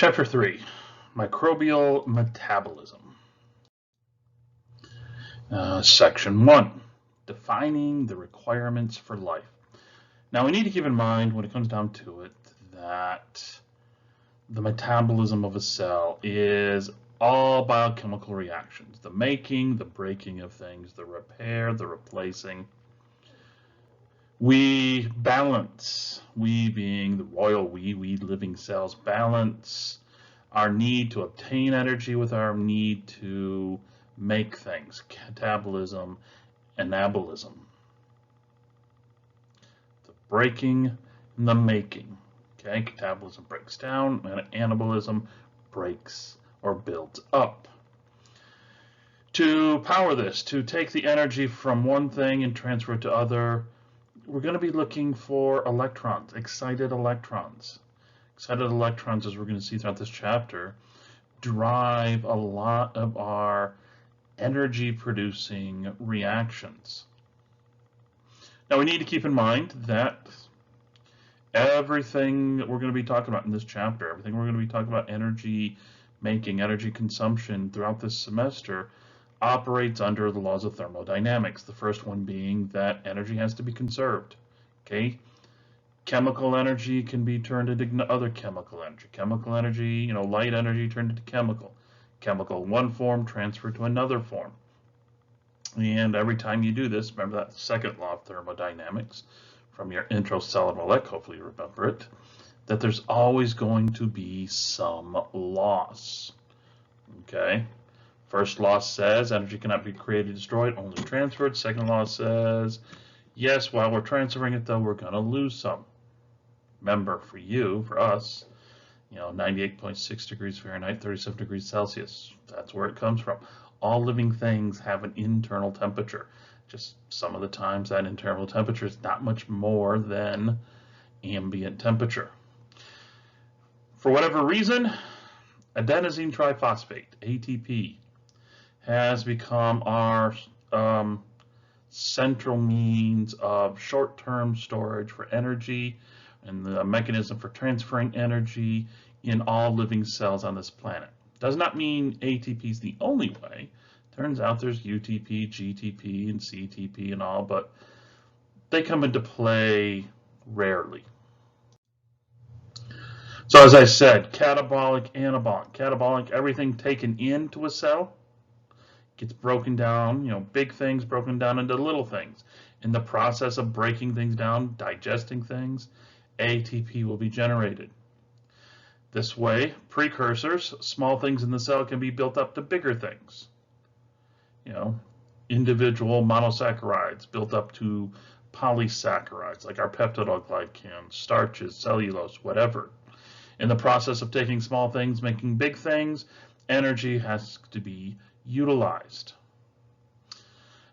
Chapter 3, Microbial Metabolism. Section 1, Defining the Requirements for Life. Now we need to keep in mind when it comes down to it that the metabolism of a cell is all biochemical reactions. The making, the breaking of things, the repair, the replacing. We balance, we being the royal we living cells, balance our need to obtain energy with our need to make things. Catabolism Anabolism. The breaking and the making. Okay, catabolism breaks down, and anabolism breaks or builds up. To power this, to take the energy from one thing and transfer it to other, we're going to be looking for electrons, excited electrons. Excited electrons, as we're going to see throughout this chapter, drive a lot of our energy-producing reactions. Now we need to keep in mind that everything that we're going to be talking about in this chapter, everything we're going to be talking about energy making, energy consumption throughout this semester, operates under the laws of thermodynamics. The first one being that energy has to be conserved. Okay, chemical energy can be turned into other chemical energy. Chemical energy, light energy turned into chemical. Chemical in one form transferred to another form. And every time you do this, remember that second law of thermodynamics from your intro cellular ec, hopefully you remember it, that there's always going to be some loss. Okay? First law says energy cannot be created, destroyed, only transferred. Second law says, yes, while we're transferring it, though, we're going to lose some. Remember, for you, for us, 98.6 degrees Fahrenheit, 37 degrees Celsius. That's where it comes from. All living things have an internal temperature. Just some of the times that internal temperature is not much more than ambient temperature. For whatever reason, adenosine triphosphate, ATP, has become our central means of short-term storage for energy and the mechanism for transferring energy in all living cells on this planet. Does not mean ATP is the only way. Turns out there's UTP, GTP, and CTP and all, but they come into play rarely. So as I said, catabolic, anabolic. Catabolic, everything taken into a cell gets broken down, big things broken down into little things. In the process of breaking things down, digesting things, ATP will be generated. This way, precursors, small things in the cell, can be built up to bigger things. Individual monosaccharides built up to polysaccharides, like our peptidoglycans, starches, cellulose, whatever. In the process of taking small things, making big things, energy has to be utilized.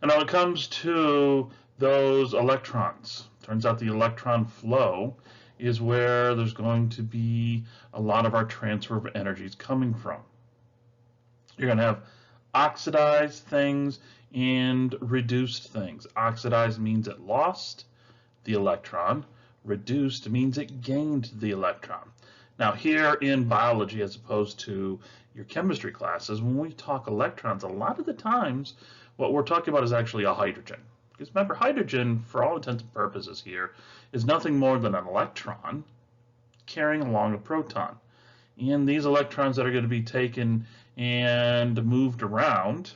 And when it comes to those electrons, turns out the electron flow is where there's going to be a lot of our transfer of energies coming from. You're going to have oxidized things and reduced things. Oxidized means it lost the electron. Reduced means it gained the electron. Now here in biology, as opposed to your chemistry classes, when we talk electrons, a lot of the times what we're talking about is actually a hydrogen. Because remember, hydrogen, for all intents and purposes here, is nothing more than an electron carrying along a proton. And these electrons that are going to be taken and moved around,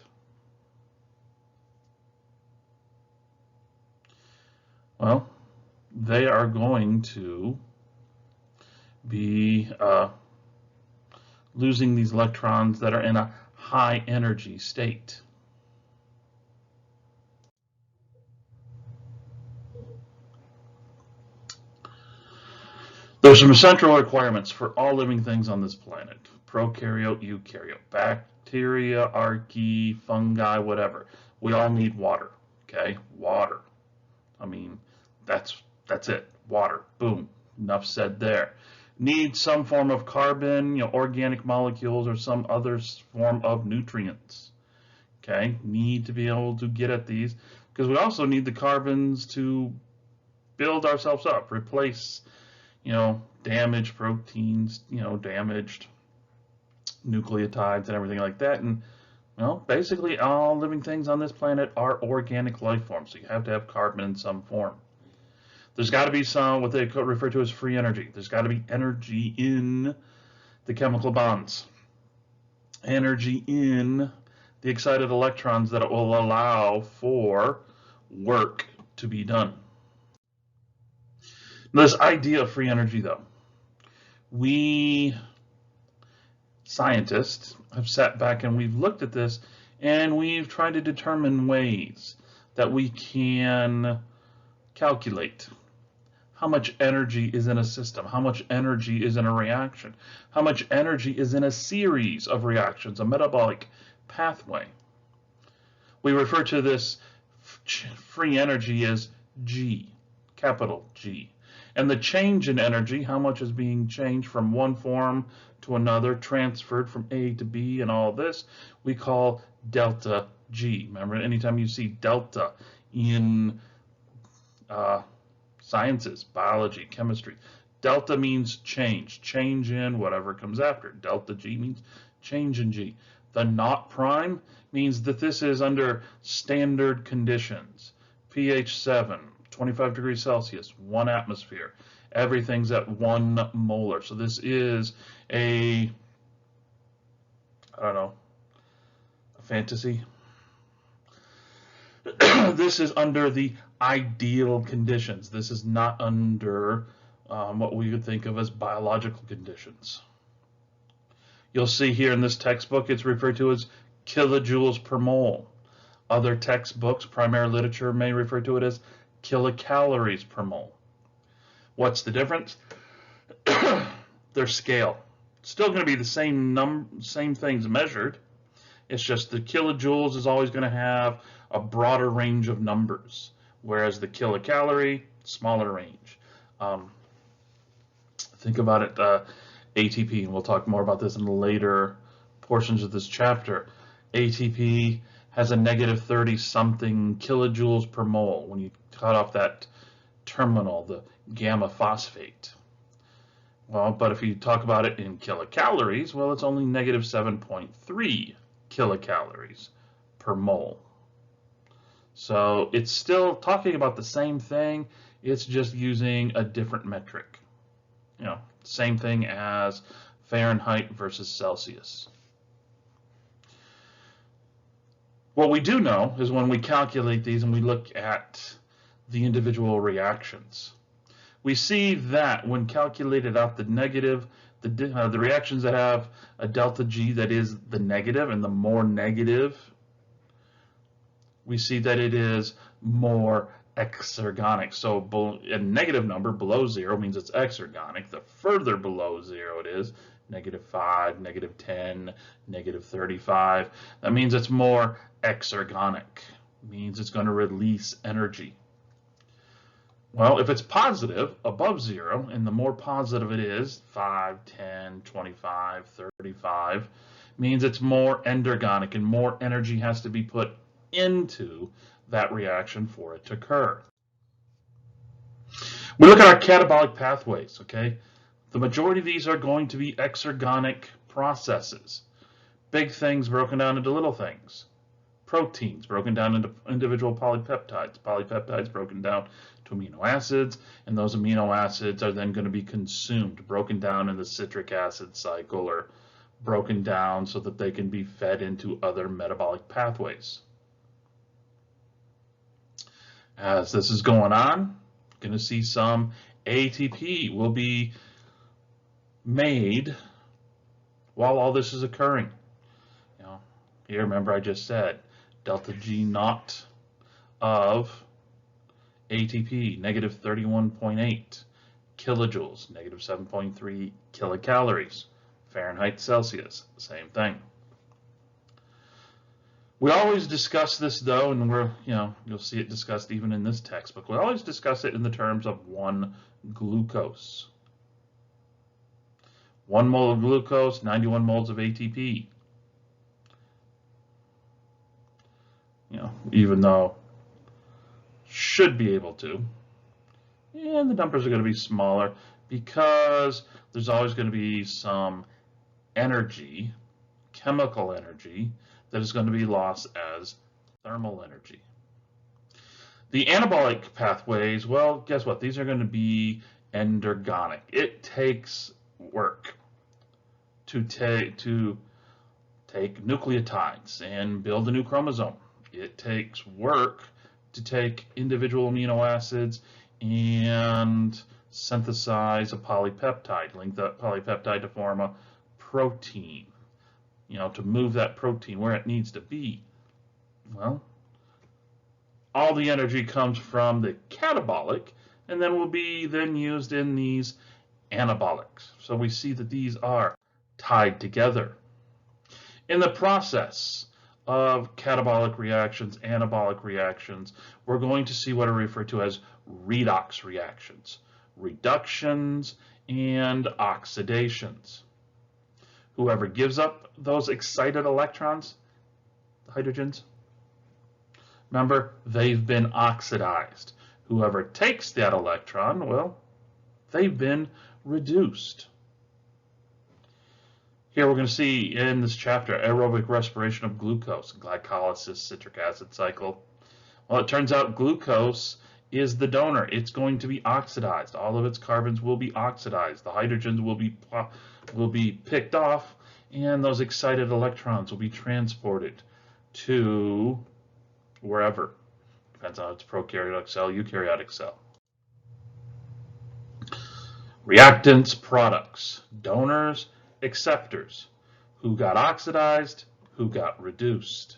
well, they are going to be losing these electrons that are in a high energy state. There's some essential requirements for all living things on this planet. Prokaryote, eukaryote, bacteria, archaea, fungi, whatever. We all need water, okay? Water. I mean, that's it. Water. Boom. Enough said there. Need some form of carbon, organic molecules, or some other form of nutrients. Okay? Need to be able to get at these, because we also need the carbons to build ourselves up, replace damaged proteins, damaged nucleotides and everything like that. And well, basically all living things on this planet are organic life forms, so you have to have carbon in some form. There's got to be some, what they refer to as free energy. There's got to be energy in the chemical bonds, energy in the excited electrons that will allow for work to be done. Now, this idea of free energy, though, we scientists have sat back and we've looked at this and we've tried to determine ways that we can calculate how much energy is in a system, how much energy is in a reaction, how much energy is in a series of reactions, a metabolic pathway. We refer to this free energy as G, capital G. And the change in energy, how much is being changed from one form to another, transferred from A to B and all this, we call delta G. Remember, anytime you see delta in sciences, biology, chemistry, delta means change in whatever comes after. Delta G means change in G. The naught prime means that this is under standard conditions. pH 7, 25 degrees Celsius, 1 atmosphere. Everything's at 1 molar. So this is a fantasy. This is under the ideal conditions. This is not under what we would think of as biological conditions. You'll see here in this textbook, it's referred to as kilojoules per mole. Other textbooks, primary literature, may refer to it as kilocalories per mole. What's the difference? Their scale. Still going to be the same things measured. It's just the kilojoules is always going to have a broader range of numbers, whereas the kilocalorie, smaller range. Think about it, ATP, and we'll talk more about this in the later portions of this chapter. ATP has a negative 30-something kilojoules per mole when you cut off that terminal, the gamma phosphate. Well, but if you talk about it in kilocalories, well, it's only negative 7.3 kilocalories per mole. So it's still talking about the same thing, it's just using a different metric. You know, same thing as Fahrenheit versus Celsius. What we do know is when we calculate these and we look at the individual reactions, we see that when calculated out the negative, the reactions that have a delta G that is the negative, and the more negative, we see that it is more exergonic. So a negative number below 0 means it's exergonic. The further below 0 it is, negative 5, negative 10, negative 35, that means it's more exergonic. It means it's going to release energy. Well, if it's positive, above 0, and the more positive it is, 5, 10, 25, 35, means it's more endergonic, and more energy has to be put into that reaction for it to occur. We look at our catabolic pathways, okay? The majority of these are going to be exergonic processes. Big things broken down into little things. Proteins broken down into individual polypeptides. Polypeptides broken down to amino acids, and those amino acids are then going to be consumed, broken down in the citric acid cycle, or broken down so that they can be fed into other metabolic pathways. As this is going on, going to see some ATP will be made while all this is occurring. You know, here, remember I just said delta G naught of ATP, negative 31.8 kilojoules, negative 7.3 kilocalories. Fahrenheit, Celsius, same thing. We always discuss this, though, and you'll see it discussed even in this textbook. We always discuss it in the terms of 1 glucose. 1 mole of glucose, 91 moles of ATP. Even though should be able to, and the numbers are going to be smaller because there's always going to be some energy chemical energy that is going to be lost as thermal energy. The anabolic pathways, well, guess what? These are going to be endergonic. It takes work to take nucleotides and build a new chromosome. It takes work to take individual amino acids and synthesize a polypeptide, link that polypeptide to form a protein, to move that protein where it needs to be. Well, all the energy comes from the catabolic and then will be then used in these anabolics. So we see that these are tied together. In the process of catabolic reactions, anabolic reactions, we're going to see what are referred to as redox reactions, reductions, and oxidations. Whoever gives up those excited electrons, the hydrogens, remember, they've been oxidized. Whoever takes that electron, well, they've been reduced. Here we're going to see in this chapter aerobic respiration of glucose, glycolysis, citric acid cycle. Well, it turns out glucose is the donor. It's going to be oxidized. All of its carbons will be oxidized. The hydrogens will be picked off, and those excited electrons will be transported to wherever. Depends on its prokaryotic cell, eukaryotic cell. Reactants, products, donors, acceptors. Who got oxidized, who got reduced.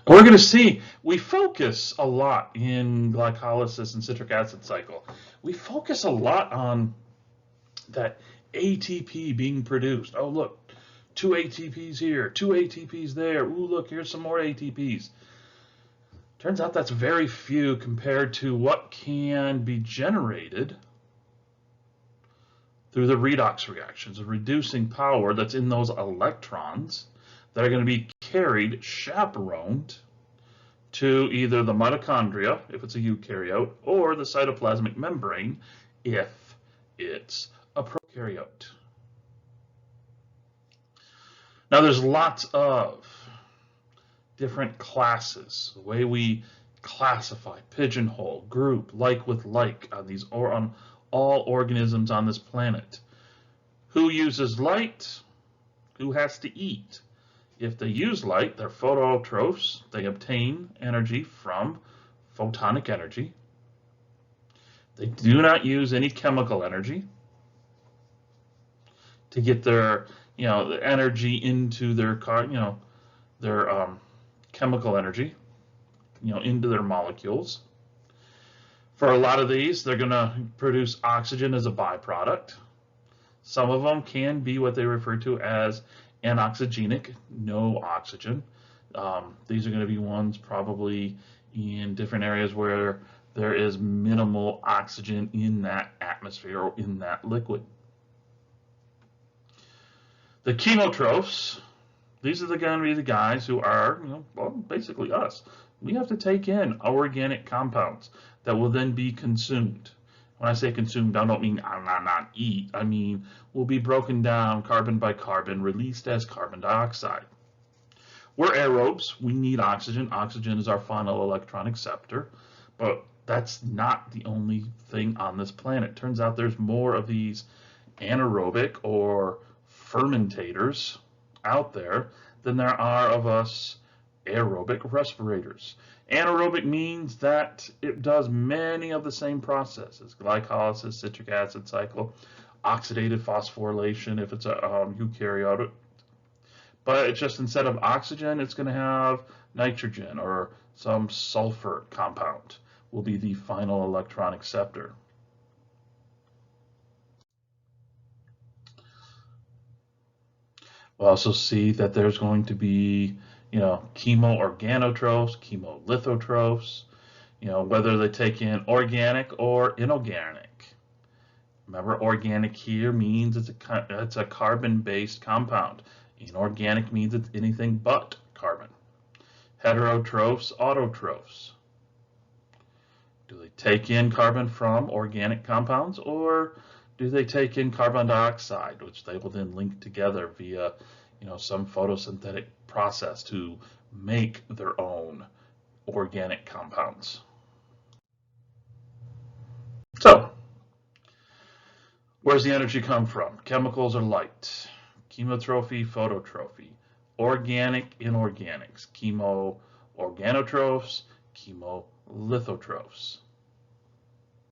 We're going to see, we focus a lot in glycolysis and citric acid cycle. We focus a lot on that ATP being produced. Oh, look, 2 ATPs here, 2 ATPs there. Ooh, look, here's some more ATPs. Turns out that's very few compared to what can be generated through the redox reactions, of reducing power that's in those electrons that are going to be carried, chaperoned, to either the mitochondria, if it's a eukaryote, or the cytoplasmic membrane, if it's a prokaryote. Now, there's lots of different classes, the way we classify, pigeonhole, group, like with like on these or on all organisms on this planet. Who uses light? Who has to eat? If they use light, they're phototrophs. They obtain energy from photonic energy. They do not use any chemical energy to get their, the energy into their chemical energy, into their molecules. For a lot of these, they're going to produce oxygen as a byproduct. Some of them can be what they refer to as anoxygenic, no oxygen. These are going to be ones probably in different areas where there is minimal oxygen in that atmosphere or in that liquid. The chemotrophs, these are going to be the guys who are, basically us. We have to take in organic compounds that will then be consumed. When I say consumed, I don't mean not eat. I mean will be broken down carbon by carbon, released as carbon dioxide. We're aerobes. We need oxygen. Oxygen is our final electron acceptor. But that's not the only thing on this planet. Turns out there's more of these anaerobic or fermentators out there than there are of us aerobic respirators. Anaerobic means that it does many of the same processes: glycolysis, citric acid cycle, oxidative phosphorylation if it's a eukaryotic. But it's just instead of oxygen, it's going to have nitrogen or some sulfur compound will be the final electron acceptor. We'll also see that there's going to be, chemoorganotrophs, chemolithotrophs, whether they take in organic or inorganic. Remember, organic here means it's a carbon-based compound. Inorganic means it's anything but carbon. Heterotrophs, autotrophs. Do they take in carbon from organic compounds, or Do they take in carbon dioxide, which they will then link together via, some photosynthetic process to make their own organic compounds? So, where does the energy come from? Chemicals or light? Chemotrophy, phototrophy. Organic, inorganics. Chemo-organotrophs, chemolithotrophs.